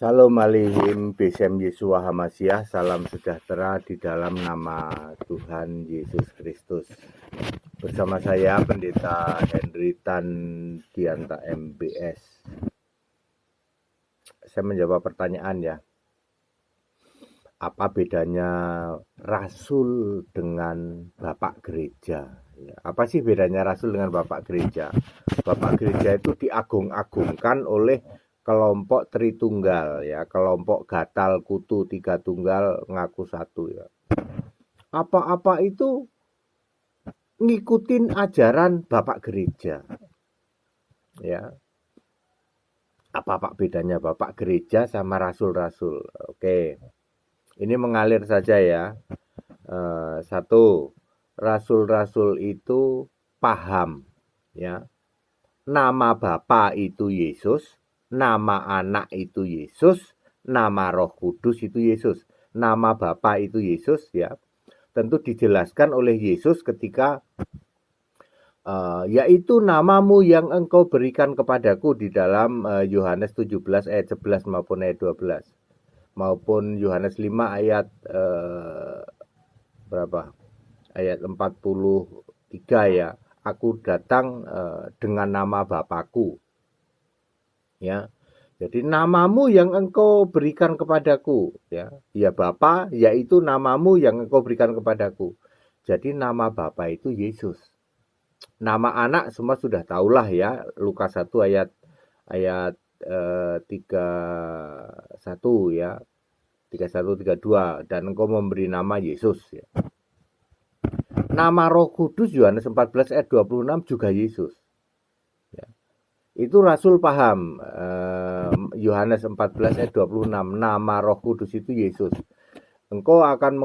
Shalom Alihim Besem Yesua Hamasiah. Salam sejahtera di dalam nama Tuhan Yesus Kristus. Bersama saya Pendeta Henry Tan Dianta MBS. Saya menjawab pertanyaan ya. Apa bedanya Rasul dengan Bapak Gereja? Apa sih bedanya Rasul dengan Bapak Gereja? Bapak Gereja itu diagung-agungkan oleh kelompok Tritunggal ya, kelompok Gatal Kutu Tiga Tunggal ngaku satu ya. Apa-apa itu ngikutin ajaran Bapak Gereja. Ya. Apa Pak bedanya Bapak Gereja sama Rasul-Rasul? Oke. Ini mengalir saja ya. Satu, Rasul-Rasul itu paham ya. Nama Bapa itu Yesus, nama anak itu Yesus, nama Roh Kudus itu Yesus. Nama Bapa itu Yesus ya. Tentu dijelaskan oleh Yesus ketika yaitu namamu yang engkau berikan kepadaku di dalam Yohanes 17 ayat 11 maupun ayat 12. Maupun Yohanes 5 ayat berapa? Ayat 43 ya. Aku datang dengan nama Bapakku. Ya. Jadi namamu yang engkau berikan kepadaku ya. Ya Bapa, yaitu namamu yang engkau berikan kepadaku. Jadi nama Bapa itu Yesus. Nama anak semua sudah tahulah ya. Lukas 1 ayat 31 ya. 31 32 dan engkau memberi nama Yesus ya. Nama Roh Kudus Yohanes 14 ayat 26 juga Yesus. Ya. Itu Rasul paham. Yohanes 14 ayat 26 nama Roh Kudus itu Yesus. Engkau akan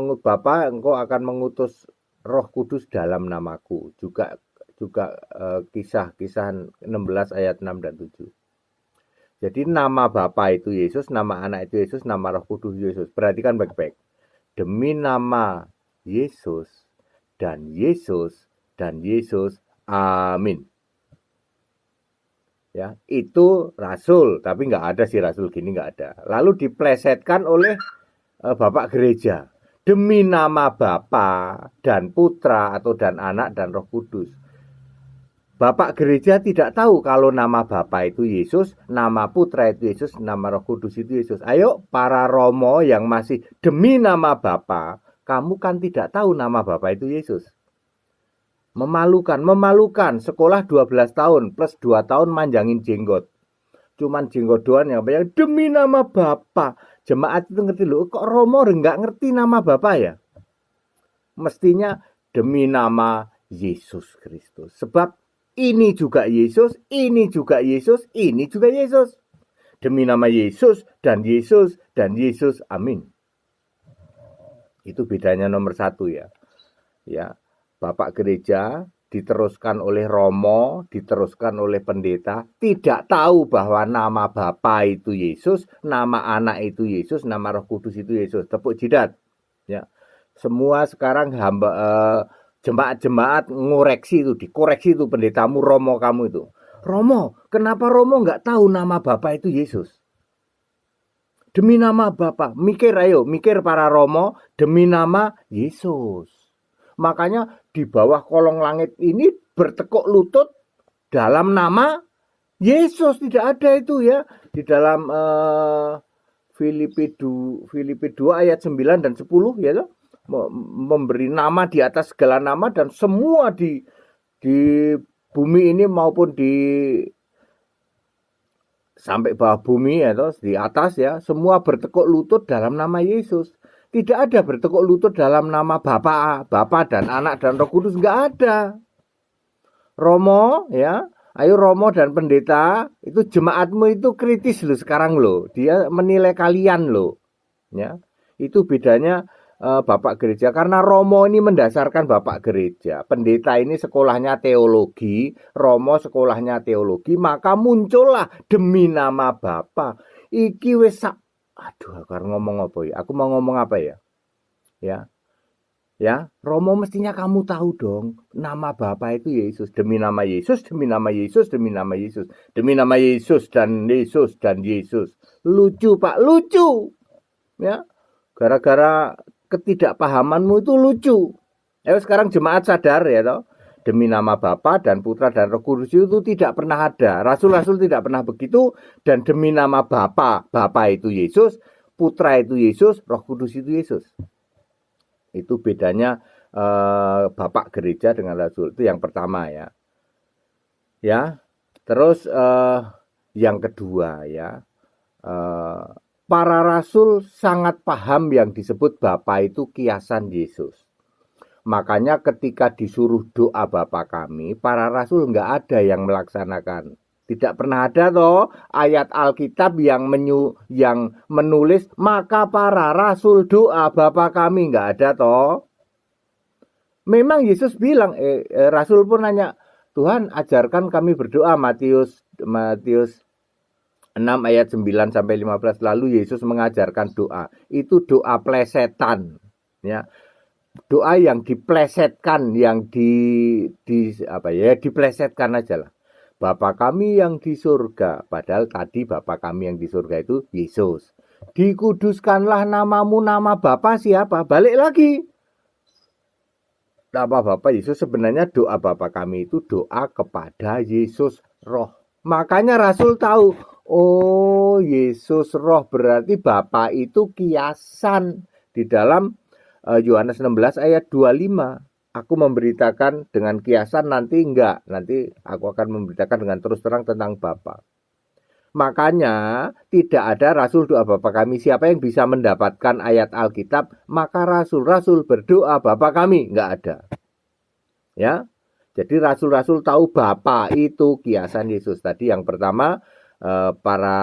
engkau akan mengutus Roh Kudus dalam namaku. Juga kisah 16 ayat 6 dan 7. Jadi nama Bapa itu Yesus, nama anak itu Yesus, nama Roh Kudus Yesus. Perhatikan baik-baik. Demi nama Yesus dan Yesus dan Yesus. Amin. Ya, itu Rasul, tapi nggak ada sih Rasul gini, nggak ada. Lalu diplesetkan oleh Bapak Gereja. Demi nama Bapa dan Putra atau dan Anak dan Roh Kudus. Bapak Gereja tidak tahu kalau nama Bapa itu Yesus, nama Putra itu Yesus, nama Roh Kudus itu Yesus. Ayo para Romo yang masih demi nama Bapa, kamu kan tidak tahu nama Bapa itu Yesus. Memalukan. Sekolah 12 tahun plus 2 tahun manjangin jenggot. Cuman jenggot doang yang banyak demi nama Bapa. Jemaat itu ngerti loh, kok Romo enggak ngerti nama Bapa ya? Mestinya demi nama Yesus Kristus. Sebab ini juga Yesus, ini juga Yesus, ini juga Yesus. Demi nama Yesus dan Yesus dan Yesus. Amin. Itu bedanya nomor 1 ya. Ya. Bapak Gereja diteruskan oleh Romo, diteruskan oleh pendeta, tidak tahu bahwa nama Bapa itu Yesus, nama anak itu Yesus, nama Roh Kudus itu Yesus. Tepuk jidat. Ya. Semua sekarang jemaat-jemaat ngoreksi itu, dikoreksi itu pendetamu Romo kamu itu. Romo, kenapa Romo nggak tahu nama Bapa itu Yesus? Demi nama Bapa, mikir para Romo, demi nama Yesus. Makanya di bawah kolong langit ini bertekuk lutut dalam nama Yesus. Tidak ada itu ya. Di dalam Filipi 2 ayat 9 dan 10 ya. Memberi nama di atas segala nama dan semua di bumi ini maupun di sampai bawah bumi ya, di atas ya. Semua bertekuk lutut dalam nama Yesus. Tidak ada bertekuk lutut dalam nama Bapa dan Anak dan Roh Kudus, enggak ada. Romo ya, ayo Romo dan pendeta, itu jemaatmu itu kritis loh sekarang loh. Dia menilai kalian loh. Ya. Itu bedanya Bapak Gereja karena Romo ini mendasarkan Bapak Gereja. Pendeta ini sekolahnya teologi, Romo sekolahnya teologi, maka muncullah demi nama Bapa. Iki wis aduh, aku ngomong apa ya? Aku mau ngomong apa ya? Ya. Ya, Romo mestinya kamu tahu dong, nama Bapa itu Yesus, demi nama Yesus, demi nama Yesus, demi nama Yesus, demi nama Yesus dan Yesus dan Yesus. Lucu Pak, lucu. Ya, gara-gara ketidakpahamanmu itu lucu. Sekarang jemaat sadar ya toh, demi nama Bapa dan Putra dan Roh Kudus itu tidak pernah ada. Rasul-rasul tidak pernah begitu, dan demi nama Bapa, Bapa itu Yesus, Putra itu Yesus, Roh Kudus itu Yesus. Itu bedanya Bapak gereja dengan rasul. Itu yang pertama ya. Ya. Terus yang kedua ya. Para rasul sangat paham yang disebut Bapa itu kiasan Yesus. Makanya ketika disuruh doa Bapa kami, para rasul enggak ada yang melaksanakan. Tidak pernah ada toh ayat Alkitab yang menulis maka para rasul doa Bapa kami, enggak ada toh. Memang Yesus bilang, rasul pun nanya, Tuhan ajarkan kami berdoa, Matius 6 ayat 9 sampai 15. Lalu Yesus mengajarkan doa. Itu doa plesetan ya. Doa yang diplesetkan, yang diplesetkan aja lah. Bapa kami yang di surga, padahal tadi Bapa kami yang di surga itu Yesus. Dikuduskanlah namamu, nama Bapa siapa? Balik lagi. Nama Bapa Yesus, sebenarnya doa Bapa kami itu doa kepada Yesus Roh. Makanya Rasul tahu, oh Yesus Roh berarti Bapa itu kiasan. Di dalam Yohanes 16 ayat 25. Aku memberitakan dengan kiasan, nanti enggak. Nanti aku akan memberitakan dengan terus terang tentang Bapa. Makanya tidak ada rasul doa Bapa kami. Siapa yang bisa mendapatkan ayat Alkitab, maka rasul-rasul berdoa Bapa kami. Enggak ada. Ya. Jadi rasul-rasul tahu Bapa itu kiasan Yesus. Tadi yang pertama, para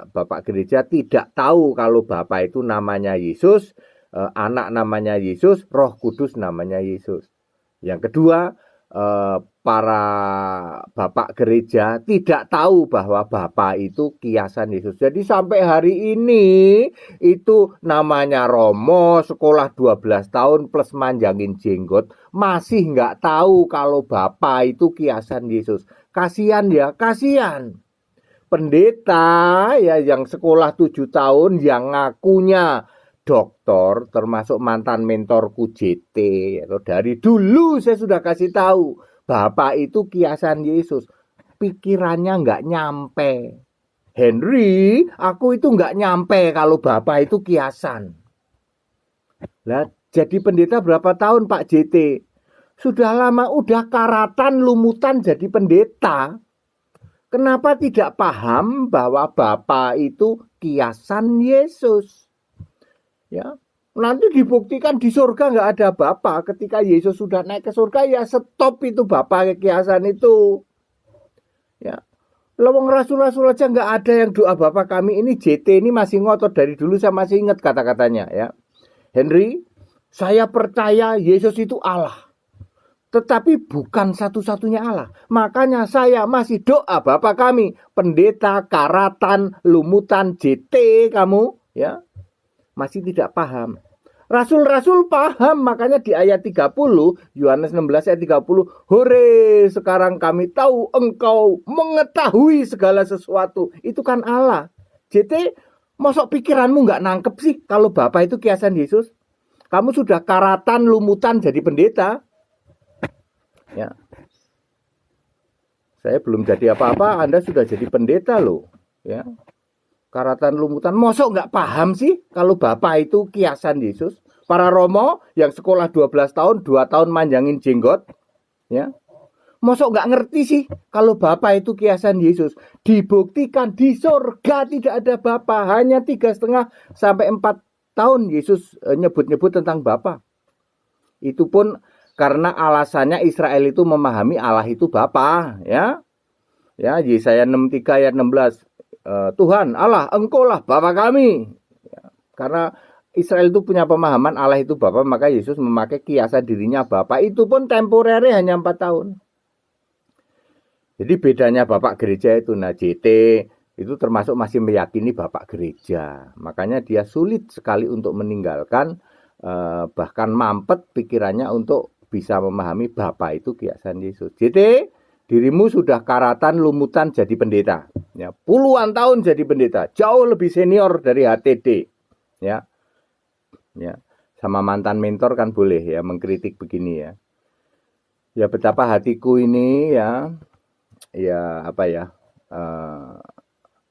bapak gereja tidak tahu kalau Bapa itu namanya Yesus, anak namanya Yesus, Roh Kudus namanya Yesus. Yang kedua, para bapak gereja tidak tahu bahwa Bapa itu kiasan Yesus. Jadi sampai hari ini itu namanya Romo, sekolah 12 tahun plus manjangin jenggot, masih nggak tahu kalau Bapa itu kiasan Yesus. Kasihan ya, kasihan. Pendeta ya yang sekolah 7 tahun yang ngakunya doktor, termasuk mantan mentorku JT, dari dulu saya sudah kasih tahu Bapak itu kiasan Yesus. Pikirannya nggak nyampe. Henry, aku itu nggak nyampe kalau Bapak itu kiasan. Lah, jadi pendeta berapa tahun Pak JT? Sudah lama, udah karatan lumutan jadi pendeta. Kenapa tidak paham bahwa Bapak itu kiasan Yesus? Ya, nanti dibuktikan di surga nggak ada Bapa. Ketika Yesus sudah naik ke surga, ya stop itu Bapa kiasan itu. Ya, lawang rasul-rasul aja nggak ada yang doa Bapa kami. Ini JT ini masih ngotot dari dulu, saya masih ingat kata-katanya ya. Henry, saya percaya Yesus itu Allah. Tetapi bukan satu-satunya Allah. Makanya saya masih doa Bapa kami. Pendeta, karatan, lumutan, JT kamu ya. Masih tidak paham. Rasul-rasul paham, makanya di ayat 30, Yohanes 16 ayat 30, hore, sekarang kami tahu engkau mengetahui segala sesuatu. Itu kan Allah. JT, mosok pikiranmu nggak nangkep sih kalau Bapa itu kiasan Yesus? Kamu sudah karatan, lumutan jadi pendeta. Ya. Saya belum jadi apa-apa, Anda sudah jadi pendeta loh. Ya. Karatan lumutan, mosok nggak paham sih kalau Bapa itu kiasan Yesus? Para Romo yang sekolah 12 tahun, 2 tahun manjangin jenggot, ya, mosok nggak ngerti sih kalau Bapa itu kiasan Yesus? Dibuktikan di surga tidak ada Bapa, hanya 3,5 sampai 4 tahun Yesus nyebut-nyebut tentang Bapa. Itu pun karena alasannya Israel itu memahami Allah itu Bapa, ya. Ya, Yesaya 63 ayat 16. Tuhan Allah engkaulah Bapa kami ya, karena Israel itu punya pemahaman Allah itu Bapa, maka Yesus memakai kiasan dirinya Bapa, itu pun temporary hanya 4 tahun. Jadi bedanya Bapak gereja itu, nah JT itu termasuk masih meyakini Bapak gereja, makanya dia sulit sekali untuk meninggalkan bahkan mampet pikirannya untuk bisa memahami Bapa itu kiasan Yesus. Jadi dirimu sudah karatan lumutan jadi pendeta, ya, puluhan tahun jadi pendeta, jauh lebih senior dari HTD, ya, ya, sama mantan mentor kan boleh ya mengkritik begini ya. Ya betapa hatiku ini ya apa ya,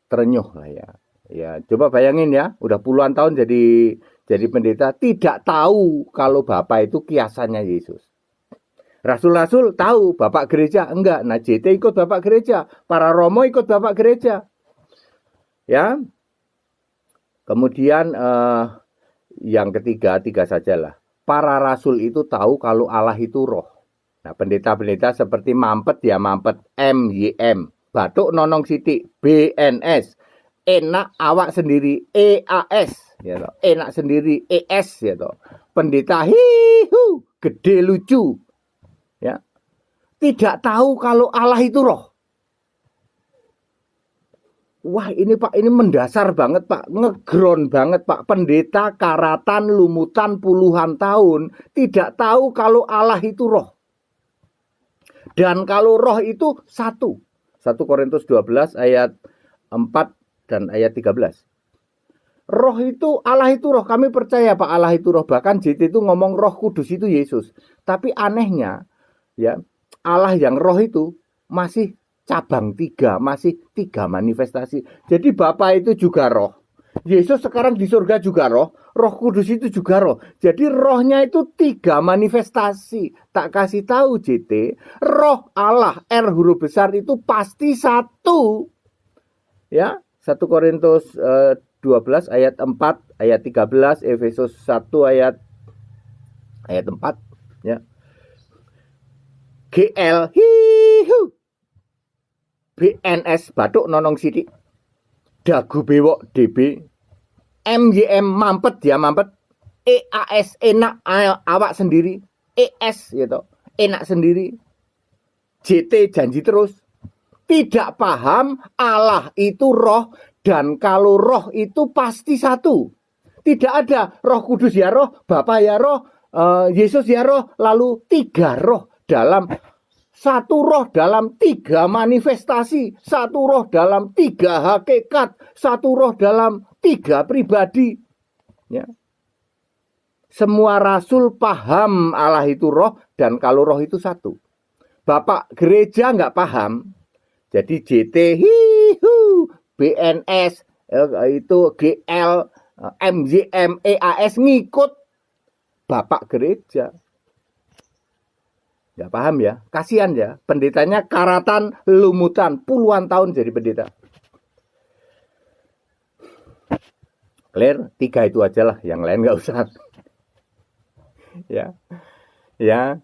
terenyuh lah ya. Ya coba bayangin ya, udah puluhan tahun jadi pendeta, tidak tahu kalau Bapak itu kiasannya Yesus. Rasul-rasul tahu, Bapak gereja enggak. Nah, JT ikut Bapak gereja, para romo ikut Bapak gereja. Ya. Kemudian yang tiga sajalah. Para rasul itu tahu kalau Allah itu roh. Nah, pendeta-pendeta seperti mampet ya mampet, MYM, batuk nonong sitik, BNS, enak awak sendiri, EAS, ya toh. Enak sendiri, ES, ya toh. Pendeta hihu, gede lucu. Ya. Tidak tahu kalau Allah itu roh. Wah, ini Pak, ini mendasar banget Pak, ngeground banget Pak. Pendeta karatan lumutan puluhan tahun tidak tahu kalau Allah itu roh. Dan kalau roh itu satu. 1 Korintus 12 ayat 4 dan ayat 13. Roh itu, Allah itu roh. Kami percaya Pak Allah itu roh. Bahkan JT itu ngomong Roh Kudus itu Yesus. Tapi anehnya ya, Allah yang roh itu masih cabang 3, masih 3 manifestasi. Jadi Bapa itu juga roh. Yesus sekarang di surga juga roh. Roh Kudus itu juga roh. Jadi rohnya itu 3 manifestasi. Tak kasih tahu JT, roh Allah R huruf besar itu pasti satu. Ya, 1 Korintus 12 ayat 4, ayat 13, Efesus 1 ayat 4, ya. GL hihu, BNS batuk nonong sidik, dagu bewok DB, MYM mampet ya mampet, EAS enak awak sendiri, ES gitu enak sendiri, JT janji terus. Tidak paham Allah itu roh, dan kalau roh itu pasti satu. Tidak ada Roh Kudus ya roh, Bapa ya roh, Yesus ya roh, lalu 3 roh dalam satu roh, dalam 3 manifestasi, satu roh dalam 3 hakikat, satu roh dalam 3 pribadi. Ya. Semua rasul paham Allah itu roh, dan kalau roh itu satu. Bapak gereja nggak paham. Jadi JT, hihu, BNS, itu GL, MYM, EAS ngikut Bapak gereja. Nggak paham ya, kasihan ya. Pendetanya karatan lumutan, puluhan tahun jadi pendeta. Clear, 3 itu aja lah, yang lain nggak usah. Ya, ya.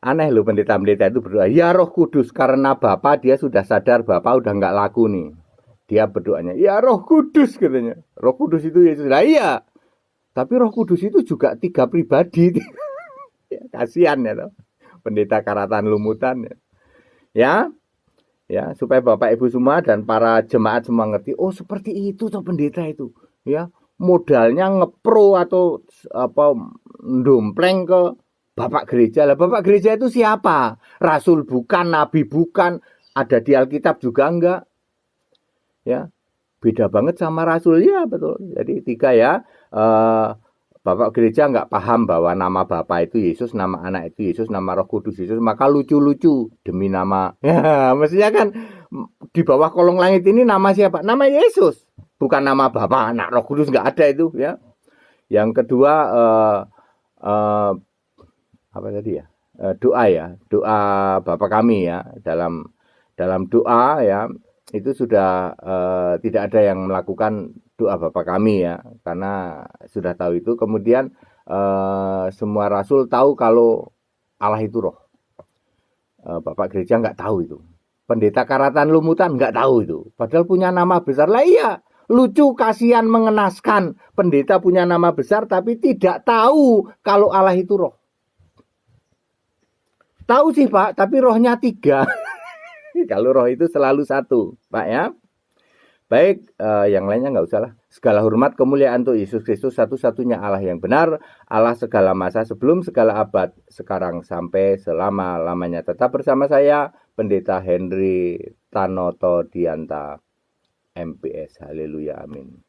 Aneh loh pendeta-pendeta itu berdoa, ya Roh Kudus, karena Bapak dia sudah sadar Bapak udah nggak laku nih. Dia berdoanya, ya Roh Kudus katanya. Roh Kudus itu Yesus. Nah iya, tapi Roh Kudus itu juga 3 pribadi. Ya, kasihan ya toh. Pendeta karatan lumutan ya. Ya, supaya Bapak Ibu semua dan para jemaat semua ngerti, oh seperti itu toh pendeta itu. Ya, modalnya ngepro atau apa ndompleng ke Bapak gereja. Lah Bapak gereja itu siapa? Rasul bukan, nabi bukan, ada di Alkitab juga enggak. Ya. Beda banget sama rasul ya, betul. Jadi 3 ya. Bapak gereja enggak paham bahwa nama Bapak itu Yesus, nama anak itu Yesus, nama Roh Kudus Yesus, maka lucu-lucu demi nama. Ya, mestinya kan di bawah kolong langit ini nama siapa? Nama Yesus. Bukan nama Bapak, anak Roh Kudus enggak ada itu ya. Yang kedua apa tadi ya, doa ya, doa Bapa kami ya, dalam doa ya itu sudah tidak ada yang melakukan doa Bapa kami ya, karena sudah tahu itu. Kemudian semua rasul tahu kalau Allah itu roh. Bapak gereja nggak tahu itu, pendeta karatan lumutan nggak tahu itu, padahal punya nama besar. Lah iya, lucu, kasihan, mengenaskan, pendeta punya nama besar tapi tidak tahu kalau Allah itu roh. Tahu sih Pak, tapi rohnya 3. Kalau roh itu selalu satu, Pak ya. Baik, yang lainnya nggak usah lah. Segala hormat kemuliaan untuk Yesus Kristus, satu-satunya Allah yang benar, Allah segala masa, sebelum segala abad, sekarang sampai selama-lamanya. Tetap bersama saya, Pendeta Henry Tanoto Dianta, MPS. Haleluya, amin.